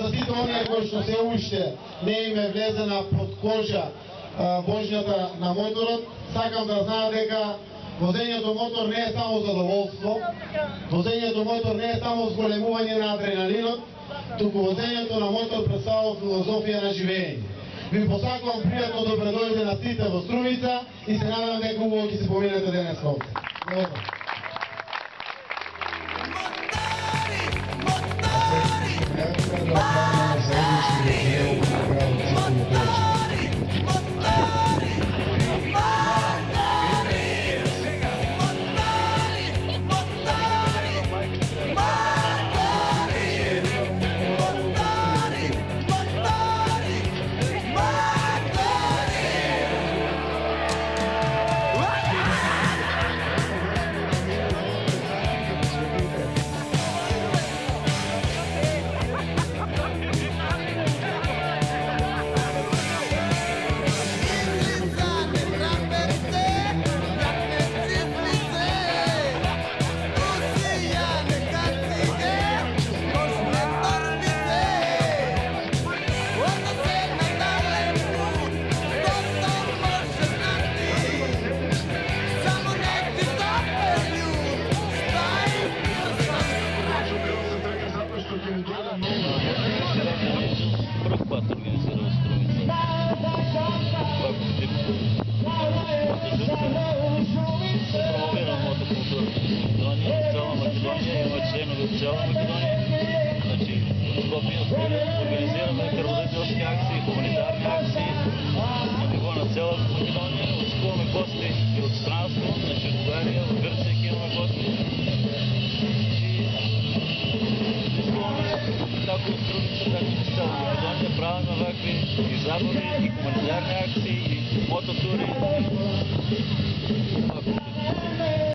за сите оние кои што се уште не им е влезена под кожа возњата на моторот, сакам да знаат дека возењето мотор не е само задоволство, возењето мотор не е само зголемување на адреналинот, туку возењето на мотор представува филозофија на живење. Ви посакувам пријатно добредојде на сите во Струмица и се надам дека убаво ќе се поминете денес овде. Организираме кръводелски акции, хуманитарни акции на ниво на цяла Македония. Очакуваме гости и от странство, значи от България, от Гърция имаме гости. И изпълваме както от Струмица, както и с цяла Македония. Правим вакви и забави, и хуманитарни акции, и мототури.